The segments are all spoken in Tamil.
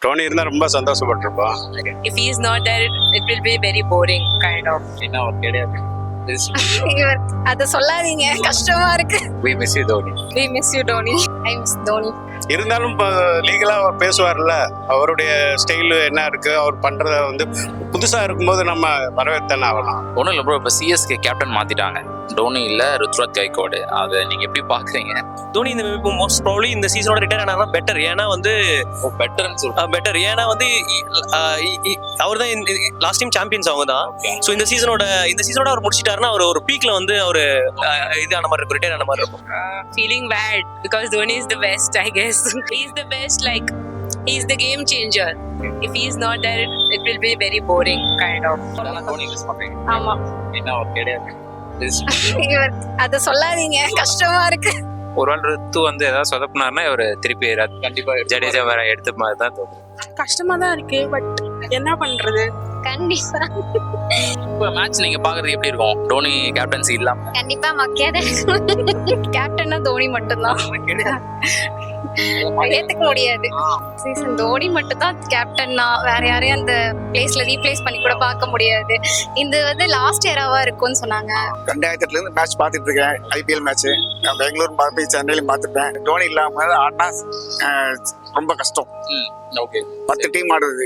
டோனி இருந்தா ரொம்ப சந்தோஷப்பட்டிருப்போம். If he is not there, it will be very boring kind of. என்ன அவர் கிடையாது. அத சொல்லாதீங்க, கஷ்டமா இருக்கு. We miss you Dhoni. We miss you Dhoni. I miss Dhoni. இருந்தாலும் இப்போ லீகலா அவர் பேசுவார்ல, அவருடைய ஸ்டைல் என்ன இருக்கு, அவர் பண்றத வந்து புதுசா இருக்கும்போது நம்ம வரவேற்கத்தானே ஆகலாம். ஒன்றும் இல்லை ப்ரோ, இப்போ சிஎஸ்கே கேப்டன் மாத்திட்டாங்க. டோனி இல்ல ருத்ராஜ் கைக்வாட். அதை நீங்க எப்படி பாக்குறீங்க? தோனி இந்த மோஸ்ட் ப்ராபப்லி இந்த சீசனோட ரிட்டையர் ஆனா பெட்டர். ஏன்னா வந்து பெட்டர் ஏன்னா வந்து அவர் தான் லாஸ்ட் டைம் சாம்பியன்ஸ் அவங்க தான். ஸோ இந்த சீசனோட அவர் முடிச்சிட்டாருன்னா அவர் ஒரு பீக்ல வந்து அவர் இது ஆன மாதிரி இருக்கும், ரிட்டையர் ஆன மாதிரி இருக்கும். Feeling bad because Dhoni is the best, I guess. He is the best, like he is the game changer. If he is not there, it will be very boring kind of. Dhoni miss பண்றீங்க? ஆமா. என்ன அவர் கிடையாது. அத சொல்லாதீங்க, கஷ்டமா இருக்கு. ஒரு நாள் ரித்து வந்து ஏதாவது சொதப்பினார்னா இவர் திருப்பி கண்டிப்பா ஜடேஜா வேற எடுத்த மாதிரி தான் தோணுது. கஷ்டமா தான் இருக்கு, பட் என்ன பண்றது. கண்டிப்பா இப்போ மேட்ச் நீங்க பாக்குறது எப்படி இருக்கும் டோனி கேப்டன்சி இல்லாம? கண்டிப்பா மக்கியாத கேப்டன்னா தோனி மட்டும்தான். ஏத்துக்க முடியாது. சீசன் தோனி மட்டும் தான் கேப்டன்னா, வேற யாரையும் அந்த பிளேஸ்ல ரீப்ளேஸ் பண்ணி கூட பார்க்க முடியாது. இது வந்து லாஸ்ட் இயராவா இருக்கும்னு சொன்னாங்க. 2000 இருந்து மேட்ச் பார்த்துட்டு இருக்கேன், ஐபிஎல் மேட்ச். நான் பெங்களூர் பார்த்து சென்னையிலும் பார்த்துட்டேன். டோனி இல்லாம ஆடினா ரொம்ப கஷ்டம். ஓகே, 10 டீம் ஆடுது,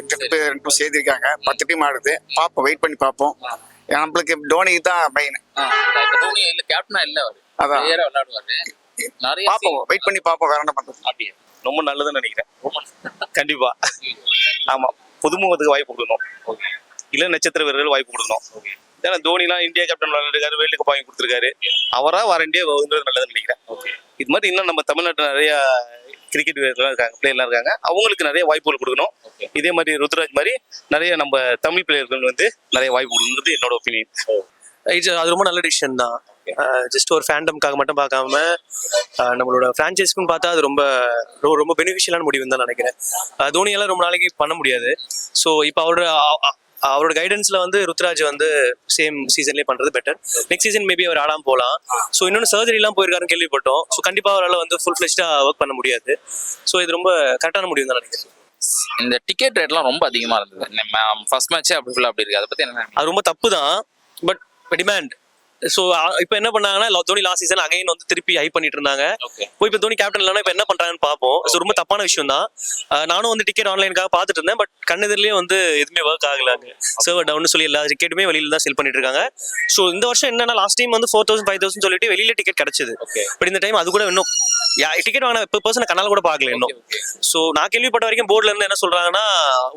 2 சேர்த்திருக்காங்க, 10 டீம் ஆடுது. பார்ப்போம், வெயிட் பண்ணி பார்ப்போம். நம்மளுக்கு டோனி தான் மெயின். டோனி இல்ல கேப்டனா இல்ல அவர், அதான் விளையாடுவாரு. நிறைய பார்ப்போம், வெயிட் பண்ணி பார்ப்போம், வேற என்ன பண்றது. அப்படியே ரொம்ப நல்லதுன்னு நினைக்கிறேன். கண்டிப்பா ஆமா, புதுமுகத்துக்கு வாய்ப்பு கொடுக்கணும், இல்ல நட்சத்திர வீரர்கள் வாய்ப்பு கொடுக்கணும். ஏன்னா தோனிலாம் இந்தியா கேப்டன் விளையாடுறாரு, வேர்ல்டு கப் வாங்கி கொடுத்துருக்காரு. அவரா வாரண்டியா நல்லதுன்னு நினைக்கிறேன். இது மாதிரி இன்னும் நம்ம தமிழ்நாட்டில் நிறைய கிரிக்கெட் வீரர்கள் இருக்காங்க, பிளேயர்லாம் இருக்காங்க. அவங்களுக்கு நிறைய வாய்ப்புகள் கொடுக்கணும். இதே மாதிரி ருத்ராஜ் மாதிரி நிறைய நம்ம தமிழ் பிளேயர்கள் வந்து நிறைய வாய்ப்பு கொடுக்குறது என்னோட ஒப்பீனியன். அது ரொம்ப நல்ல டிசிஷன் தான். ஜஸ்ட் ஒரு ஃபேண்டம்காக மட்டும் பார்க்காம நம்மளோட ஃப்ரான்ச்சைஸ்க்குன்னு பார்த்தா அது ரொம்ப ரொம்ப பெனிஃபிஷியலான முடிவுன்னு தான் நினைக்கிறேன். தோனியெல்லாம் ரொம்ப நாளைக்கு பண்ண முடியாது. ஸோ இப்போ அவரோட கைடன்ஸ்ல வந்து ருத்ராஜ் வந்து சேம் சீசன்லேயே பண்றது பெட்டர். நெக்ஸ்ட் சீசன் மேபி அவர் ஆடாம போகலாம். ஸோ இன்னொன்று சர்ஜரிலாம் போயிருக்காருன்னு கேள்விப்பட்டோம். ஸோ கண்டிப்பாக அவரால் வந்து ஃபுல் ஃபிளெஜ்டா ஒர்க் பண்ண முடியாது. ஸோ இது ரொம்ப கரெக்டான முடிவு தான் நினைக்கிறேன். இந்த டிக்கெட் ரேட்லாம் ரொம்ப அதிகமா இருந்தது. ஃபர்ஸ்ட் மேட்சே அப்படி இருக்கு. அதை பத்தி என்ன? அது ரொம்ப தப்பு தான், பட் டிமாண்ட். ஸோ இப்போ என்ன பண்ணாங்கன்னா தோனி லாஸ்ட் சீசன் அகைன் வந்து திருப்பி ஹை பண்ணிட்டு இருந்தாங்க. இப்போ தோனி கேப்டன் இல்லைன்னா இப்போ என்ன பண்றாங்கன்னு பார்ப்போம். ஸோ ரொம்ப தப்பான விஷயம் தான். நானும் வந்து டிக்கெட் ஆன்லைனுக்காக பார்த்துட்டு இருந்தேன், பட் கண்ணெதிரிலேயே வந்து எதுவுமே ஒர்க் ஆகலாங்க. சர்வர் டவுன் சொல்லி எல்லா டிக்கெட்டுமே வெளியில தான் செல் பண்ணிட்டு இருக்காங்க. ஸோ இந்த வருஷம் என்னன்னா லாஸ்ட் டைம் வந்து 4000 5000 சொல்லிட்டு வெளியில டிக்கெட் கிடைச்சது. பட் இந்த டைம் அது கூட இன்னும் டிக்கெட் வாங்கின பர்சன் கண்ணால கூட பார்க்கல இன்னும். ஸோ நான் கேள்விப்பட்ட வரைக்கும் போர்ட்ல இருந்து என்ன சொல்றாங்கன்னா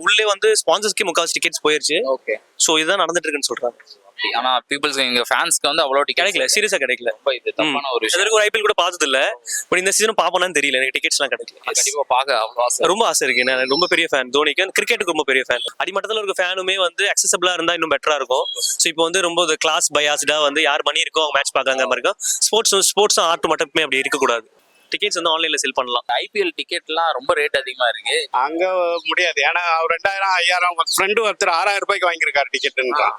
உள்ளே வந்து ஸ்பான்சர்ஸ்க்கு முக்கால்வாசி டிக்கெட்ஸ் போயிருச்சு. ஸோ இதுதான் நடந்துட்டு இருக்குன்னு சொல்றாங்க. ஆனா பீப்புள்ஸ் எங்க ஃபேன்ஸ்க்கு வந்து அவ்வளோ கிடைக்கல, சீரியஸா கிடைக்கல. இது தப்பான ஒரு விஷயம். ஒரு ஐபிஎல் கூட பார்த்தது இல்ல, பட் இந்த சீசன் பாப்போம்னு தெரியல. எனக்கு டிக்கெட்ஸ் எல்லாம் கிடைக்கல. கண்டிப்பா பார்க்க அவ்வளோ ஆசை, ரொம்ப ஆசை இருக்கு. நான் ரொம்ப பெரிய ஃபேன் தோனிக்கு, கிரிக்கெட்டுக்கு ரொம்ப பெரிய ஃபேன். அடிமட்டத்தில் இருக்க ஃபேனுமே வந்து அக்சசபிளா இருந்தா இன்னும் பெட்டரா இருக்கும். ஸோ இப்போ வந்து ரொம்ப கிளாஸ் பயாஸ்டா வந்து யார் மணி இருக்கோ அவங்க மேட்ச் பார்க்காங்க மாதிரி இருக்கும். ஸ்போர்ட்ஸ் ஆர்ட் மட்டுமே அப்படி இருக்கக்கூடாது. டிக்கெட்ஸ் வந்து ஆன்லைன்ல செல் பண்ணலாம். ஐபிஎல் டிக்கெட்லாம் ரொம்ப ரேட் அதிகமா இருக்கு. அங்க முடியாது. ஏன்னா 2000 5000 ஃப்ரெண்டு ஒருத்தர் 6000 ரூபாய்க்கு வாங்கியிருக்காரு டிக்கெட்டுன்றான்.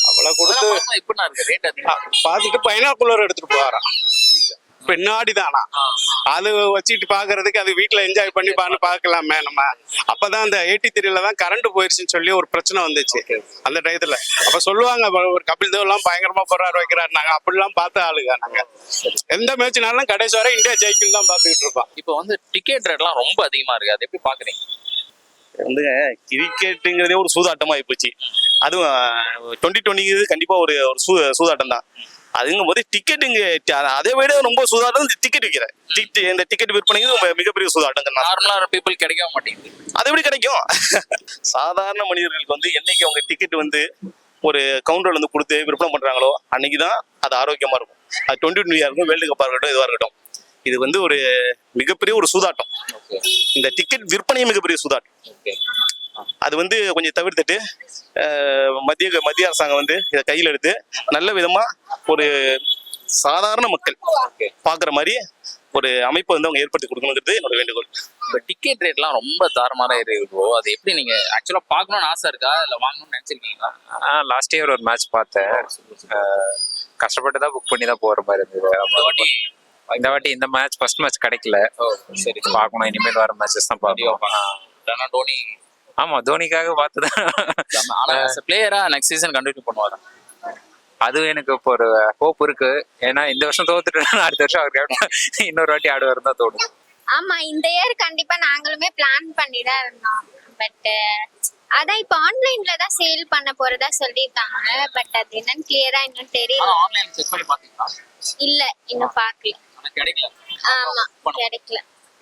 அவ்வளவு கொடுத்து எப்படின்னா இருக்கு ரேட் அதிகமா பார்த்துட்டு பைனாக்குலர் எடுத்துட்டு போறான். பின்னாடி தானா அது வச்சுட்டு பாக்குறதுக்கு, அது வீட்டுல என்ஜாய் பண்ணி பார்க்கலாமே நம்ம. அப்பதான் அந்த 83ல தான் கரண்ட் போயிருச்சுன்னு சொல்லி ஒரு பிரச்சனை வந்துச்சு அந்த டயத்துல. அப்ப சொல்லுவாங்க ஒரு கபில் தேவ் எல்லாம் பயங்கரமா போறாரு வைக்கிறாரு. நாங்க அப்படிலாம் பார்த்த ஆளுங்க. நாங்க எந்த மேட்ச்னாலும் கடைசி வரை இந்தியா ஜெயிக்கும் தான் பார்த்துக்கிட்டு இருக்கோம். இப்போ வந்து டிக்கெட் ரேட்லாம் ரொம்ப அதிகமா இருக்கு. அதை எப்படி பாக்குறீங்க? வந்துங்க கிரிக்கெட்டுங்கிறதே ஒரு சூதாட்டமா ஆயிப்போச்சு. அதுவும் 2020 கண்டிப்பா ஒரு சூதாட்டம் தான். அதுங்கும் போது டிக்கெட்டுங்க அதை விட ரொம்ப சூதாட்டம் டிக்கெட் விற்கிற இந்த டிக்கெட் விற்பனைக்கு மிகப்பெரிய சூதாட்டம். நார்மலா பீப்புள் கிடைக்க மாட்டேங்குது. அது எப்படி கிடைக்கும்? சாதாரண மனிதர்களுக்கு வந்து என்னைக்கு அவங்க டிக்கெட் வந்து ஒரு கவுண்டர்ல வந்து கொடுத்து விற்பனை பண்றாங்களோ அன்னைக்குதான் அது ஆரோக்கியமா இருக்கும். அது 2020 இருக்கும், வேர்ல்டு கப்பா இருக்கட்டும், இதுவா இருக்கட்டும். இது வந்து ஒரு மிகப்பெரிய ஒரு சூதாட்டம். இந்த டிக்கெட் விற்பனையே மிகப்பெரிய சூதாட்டம். அது வந்து கொஞ்சம் தவிர்த்துட்டு மத்திய அரசாங்கம் வந்து இதை கையில் எடுத்து நல்ல விதமா ஒரு சாதாரண மக்கள் பாக்குற மாதிரி ஒரு அமைப்பை வந்து அவங்க ஏற்படுத்தி கொடுக்கணுங்கிறது என்னோட வேண்டுகோள். இப்போ டிக்கெட் ரேட்லாம் ரொம்ப தாறுமாறா இருக்கும். அது எப்படி நீங்க ஆக்சுவலா பார்க்கணும்னு ஆசை இருக்கா, இல்லை வாங்கணும்னு நினைச்சிருக்கீங்களா? லாஸ்ட் இயர் ஒரு மேட்ச் பார்த்தேன். கஷ்டப்பட்டு தான் புக் பண்ணி தான் போற மாதிரி இருந்தது. இந்த வாட்டி இந்த மேட்ச் ஃபர்ஸ்ட் மேட்ச் கிடைக்கல. சரி பார்க்கணும், இனிமேல் வர மேட்சஸ் தான் பார்க்கணும். இல்லைன்னா டோனி ஆமா தோனிக்காக பார்த்துதான். ஆனா பிளேயரா நெக்ஸ்ட் சீசன் கண்டினியூ பண்ணுவாரா? அது எனக்கு இப்போ ஒரு ஹோப் இருக்கு. ஏன்னா இந்த வருஷம் தோத்துட்டு அடுத்த வருஷம் அவர் கேப்டன் இன்னொரு வாட்டி ஆடுவார் தான் தோணும். ஆமா, இந்த இயர் கண்டிப்பா நாங்களுமே பிளான் பண்ணி தான் இருந்தோம். பட் அதான் இப்போ ஆன்லைன்ல தான் சேல் பண்ண போறதா சொல்லியிருக்காங்க. பட் அது என்னன்னு கிளியரா இன்னும் தெரியல. ஆன்லைன் செக் பண்ணி பாத்தீங்களா? இல்ல, இன்னும் பார்க்கல. ஆனா கிடைக்கல. ஆமா, கிடைக்கல.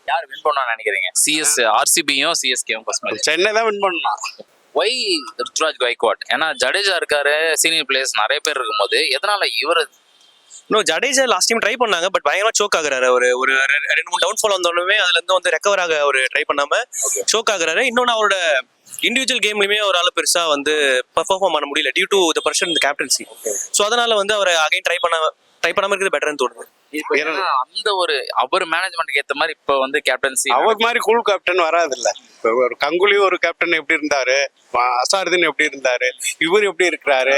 யார் வின் பண்ணா நினைக்கிறீங்க? சிஎஸ் ஆர்சிபியும் சிஎஸ்கேவும் ஃபர்ஸ்ட் மேட்ச். சென்னை தான் வின் பண்ணலாம். ஒய் ருத்ராஜ் கைக்வாட்? ஏன்னா ஜடேஜா இருக்காரு, சீனியர் பிளேயர்ஸ் நிறைய பேர் இருக்கும்போது எதனால இவர்? இன்னும் ஜடேஜா லாஸ்ட் டைம் ட்ரை பண்ணாங்க, பட் பயங்கரமா சோக் ஆகுறாரு. ஒரு ஒரு 2-3 டவுன்ஃபால் வந்தோடனே அதுல இருந்து வந்து ரெக்கவர் ஆக ஒரு ட்ரை பண்ணாம சோக் ஆகுறாரு. இன்னொன்னு அவரோட இண்டிவிஜுவல் கேம்லயுமே அவரால் பெருசா வந்து பெர்ஃபார்ம் பண்ண முடியல டியூ டு த பர்சன் இந்த கேப்டன்சி. ஸோ அதனால வந்து அவர் அகைன் ட்ரை பண்ணாம இருக்கிறது பெட்டர்னு தோணுது. ஏன்னா அந்த ஒரு அவர் மேனேஜ்மெண்ட்க்கு ஏத்த மாதிரி இப்ப வந்து கேப்டன்சி அவர் மாதிரி கூல் கேப்டன் வராது இல்ல. ஒரு கங்குலி ஒரு கேப்டன் எப்படி இருந்தாரு, அசாருதீன் எப்படி இருந்தாரு, இவர் எப்படி இருக்கிறாரு,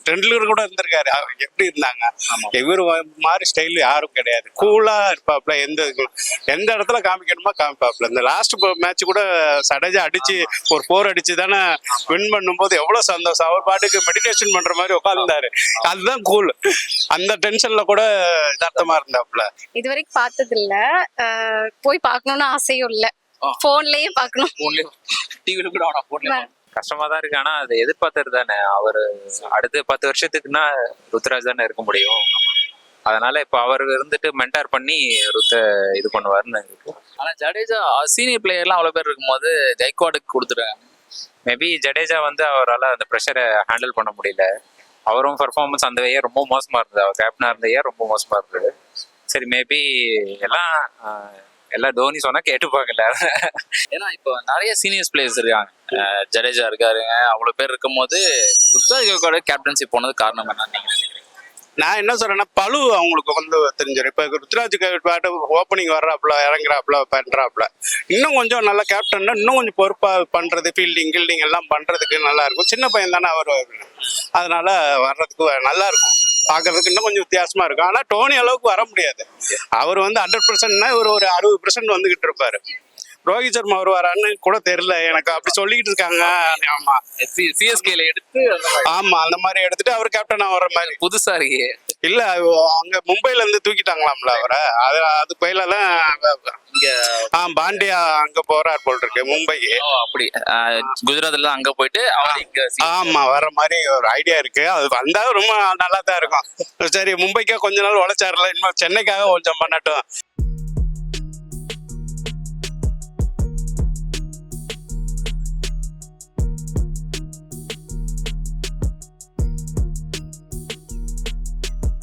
டெண்டுல்கர் கூட இருந்திருக்காரு, எப்படி இருந்தாங்க. இவர் மாதிரி ஸ்டைல் யாரும் கிடையாது. கூலா இருப்பாப்ல, எந்த இடத்துல காமிக்கணுமோ காமிப்பாப்ல. இந்த லாஸ்ட் மேட்ச் கூட சடேஜா அடிச்சு ஒரு 4 அடிச்சு தானே வின் பண்ணும்போது எவ்வளவு சந்தோஷம். அவர் பாட்டுக்கு மெடிடேஷன் பண்ற மாதிரி உட்கார்ந்தாரு. அதுதான் கூல். அந்த டென்ஷன்ல கூட யதார்த்தமா இருந்தாப்ல. இது வரைக்கும் பார்த்தது இல்ல, போய் பார்க்கணும்னு ஆசையும் இல்ல. போன்லயே பார்க்கணும். டிவில கூட ஆனா போன்ல கஷ்டமா தான் இருக்கு. ஆனா அதை எதிர்பார்த்தது தானே. அவர் அடுத்த 10 வருஷத்துக்குன்னா ருத்ராஜ் தானே இருக்க முடியும். அதனால இப்ப அவர் இருந்துட்டு மென்டார் பண்ணி இது பண்ணுவாருன்னு இருக்கு. ஆனா ஜடேஜா சீனியர் பிளேயர்லாம் அவ்வளவு பேர் இருக்கும்போது கைக்வாடுக்கு கொடுத்துருக்காங்க. மேபி ஜடேஜா வந்து அவரால் அந்த ப்ரெஷரை ஹேண்டில் பண்ண முடியல. அவரும் பர்ஃபார்மன்ஸ் அந்த இயர் ரொம்ப மோசமா இருந்தது. அவர் கேப்டனா இருந்த இயர் ரொம்ப மோசமா இருந்தது. சரி, மேபி எல்லாம் தோனி சொன்னா கேட்டுப்பாங்கல்ல. ஏன்னா இப்போ நிறைய சீனியர்ஸ் பிளேயர்ஸ் இருக்காங்க. ஜடேஜா இருக்காருங்க, அவ்வளவு பேர் இருக்கும்போது ருத்ராஜ் கைக்வாட் கேப்டன்சி போனது காரணம் என்ன நினைக்கிறீங்க? நான் என்ன சொல்றேன்னா பழு அவங்களுக்கு வந்து தெரிஞ்சிடும். இப்ப ருத்ராஜ் பாட்டு ஓப்பனிங் வர்றாப்புல, இறங்குறாப்புல, பண்றாப்புல. இன்னும் கொஞ்சம் நல்ல கேப்டன்னா இன்னும் கொஞ்சம் பொறுப்பா பண்றது, ஃபீல்டிங் எல்லாம் பண்றதுக்கு நல்லா இருக்கும். சின்ன பையன் தானே அவர், அதனால வர்றதுக்கு நல்லா இருக்கும். பாக்குறதுக்கு இன்னும் கொஞ்சம் வித்தியாசமா இருக்கும். ஆனா டோனி அளவுக்கு வர முடியாது. அவர் வந்து 100%னா ஒரு 60% வந்துகிட்டு இருப்பாரு. ரோஹித் சர்மா வருவாரான்னு கூட தெரியல எனக்கு. அப்படி சொல்லிக்கிட்டு இருக்காங்க. ஆமா, சிஎஸ்கேல எடுத்து ஆமா அந்த மாதிரி எடுத்துட்டு அவர் கேப்டனா வர்ற மாதிரி. புதுசா இருக்கு இல்ல, அங்க மும்பைல இருந்து தூக்கிட்டாங்களாம்ல அவரை. அது பயிலதான் இங்க பாண்டியா அங்க போறார் போல் இருக்கு மும்பைக்கு. அப்படி குஜராத்ல தான் அங்க போயிட்டு அவர் இங்க ஆமா வர்ற மாதிரி ஒரு ஐடியா இருக்கு. அது வந்தா ரொம்ப நல்லா தான் இருக்கும். சரி, மும்பைக்கா கொஞ்ச நாள் உழைச்சாருல, இன்னும் சென்னைக்காக கொஞ்சம் பண்ணட்டும்.